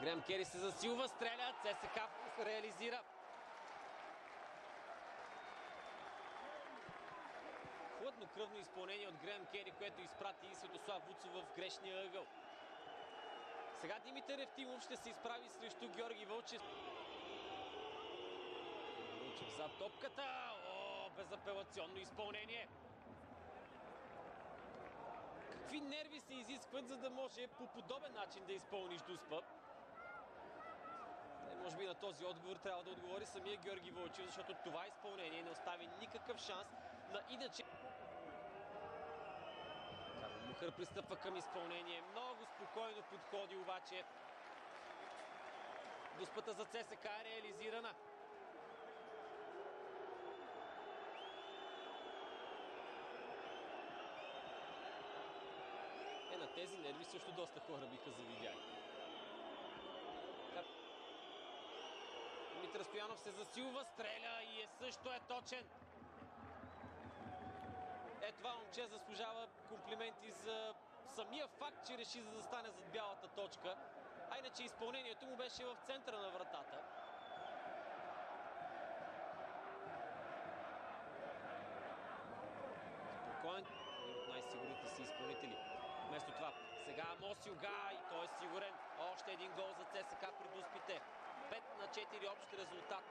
Греъм Кери се засилва, стреля, ЦСКА реализира. Хладнокръвно изпълнение от Греъм Кери, което изпрати Светослав Вуцов в грешния ъгъл. Сега Димитър Евтимов ще се изправи срещу Георги Вълчев. Вълчев за топката. О, безапелационно изпълнение. Какви нерви се изискват, за да може по подобен начин да изпълниш Дуспа? Може би на този отговор трябва да отговори самия Георги Вълчев, защото това изпълнение не остави никакъв шанс на иначе. Карл Мухър пристъпва към изпълнение. Много спокойно подходи обаче. Дуспата за ЦСКА е реализирана. На тези нерви също доста хора биха завидяли. Димитър Стоянов се засилва, стреля и също е точен. Това момче заслужава комплименти за самия факт, че реши да застане зад бялата точка. А иначе изпълнението му беше в центъра на вратата. Спокоен, един от най-сигурните си изпълнители. Вместо това, сега Мосилга и той е сигурен. Още един гол за ЦСКА при Дуспите. 5-4 общ резултат.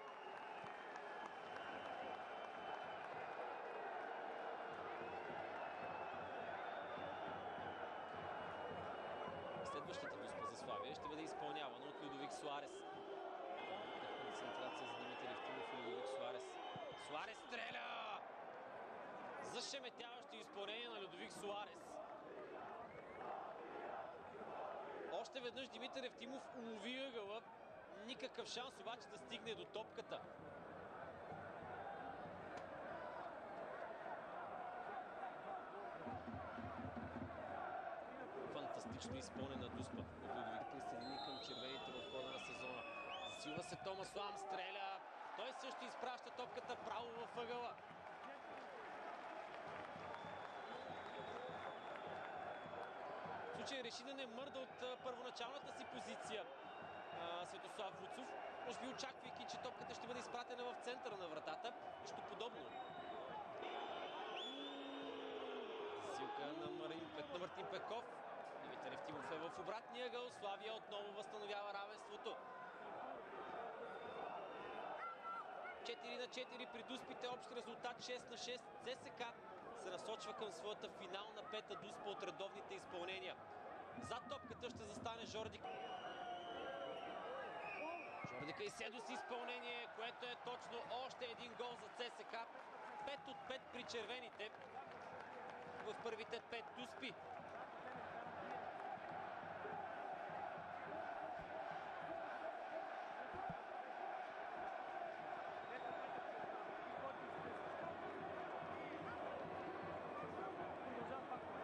Следващата Дуспа за Славия ще бъде изпълнявана от Людовик Суарес. Концентрация за Димитър Евтимов и Людовик Суарес. Суарес стреля! Зашеметяващо изпълнение на Людовик Суарес. Още веднъж Димитър Евтимов улови ъгъла. Никакъв шанс обаче да стигне до топката. Фантастично изпълнена Дуспа от Людовик. Присъедини към червените в хода на сезона. Засилва се Томас Лам, стреля. Той също изпраща топката право в ъгъла. В случай реши да не мърда от първоначалната си позиция Светослав Вуцов, може би очаквайки, че топката ще бъде изпратена в центъра на вратата. Нищо подобно. Силка на Мартин Петков. Димитър Евтимов е в обратния ъгъл. Славия отново възстановява равенството. 4-4 при Дуспите. Общ резултат 6-6. ЦСКА се насочва към своята финална пета Дуспа от редовните изпълнения. Зад топката ще застане Жорди. Жорди Кайседо с изпълнение, което е точно още един гол за ЦСКА. 5 от 5 при червените в първите 5 Дуспи.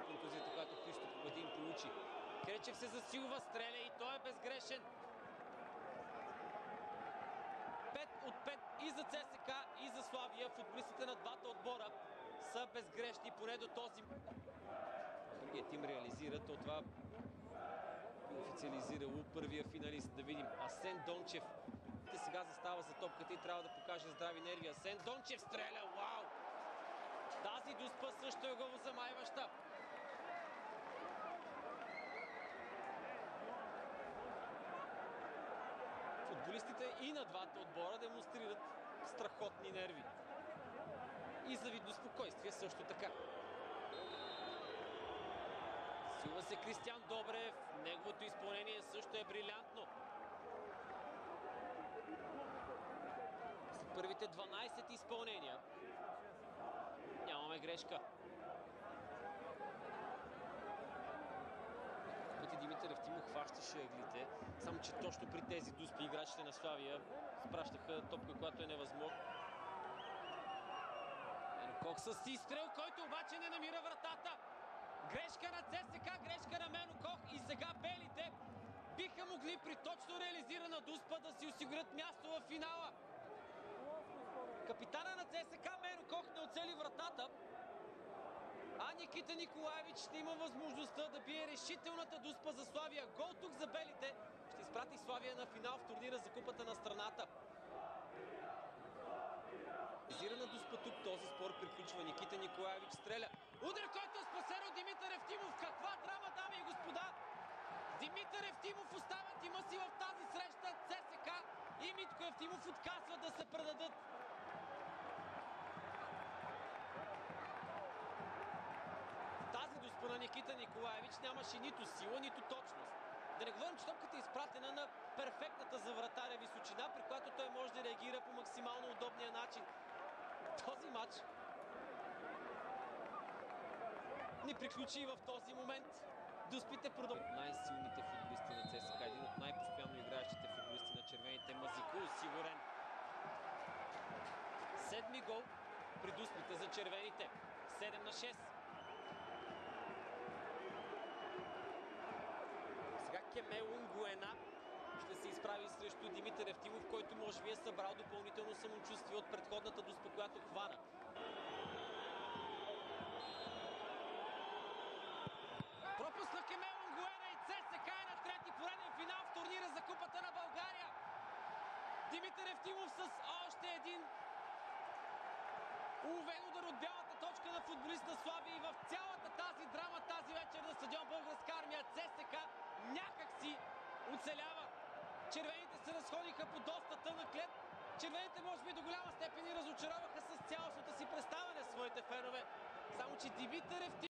Контузията, която Христо Победин получи. Кречев се засилва, стреля и той е безгрешен. 5 от 5 и за ЦСКА, и за Славия. Футболистите на двата отбора са безгрешни, поне до този. Другият тим реализира, то това официализирало първия финалист. Да видим. Асен Дончев сега застава за топката и трябва да покаже здрави нерви. Асен Дончев стреля, вау! Тази Дуспа също е головозамайваща. Футболистите и на двата отбора демонстрират страхотни нерви. И завидно спокойствие също така. Силва се Кристиан Добрев. Неговото изпълнение също е брилянтно. За първите 12 изпълнения нямаме грешка. Пъти Димитър Евтимов хващаше ъглите, само че точно при тези Дуспи играчите на Славия спращаха топка, която е невъзможно. Менокох с изстрел, който обаче не намира вратата. Грешка на ЦСКА, грешка на Менокох и сега белите биха могли при точно реализирана Дуспа да си осигурят място в финала. Капитана на ЦСКА Менокох не оцели вратата, а Никита Николаевич ще има възможността да бие решителната Дуспа за Славия. Гол тук за белите ще изпрати Славия Славия на финал в турнира за купата на страната. Визирана Дуспа тук, този спор приключва. Никита Николаевич стреля. Удар, който е спасен от Димитър Евтимов. Каква драма, дами и господа! Димитър Евтимов оставя тима си в тази среща. ЦСК и Митко Евтимов отказват да се предадат. Тази Дуспа на Никита Николаевич нямаше нито сила, нито точност. Да не говорим, че топката е изпратена на перфектната за вратаря височина, при която той може да реагира по максимално удобния начин. Този матч не приключи и в този момент. Дуспите продължават. Най-силните футболисти на ЦСКА, един от най-постоянно играещите футболисти на червените. Мазико осигурен. Седми гол при Дуспите за червените. 7-6. Сега Кемел Унгуена ще се изправи срещу Димитър Евтимов, който може би е събрал допълнително самочувствие от предходната Дуспа, която хвана. Пропуск на Кемел Унгуена и ЦСКА е на трети пореден финал в турнира за Купата на България. Димитър Евтимов с още един уловен удар от бялата точка на футболист на Славия и в цялата тази драма тази вечер на стадион Българска армия ЦСКА някак си оцелява. Червените се разходиха по доста тънък лед. Червените може би до голяма степен и разочароваха с цялостното си представяне своите фенове. Само че Димитър Евтимов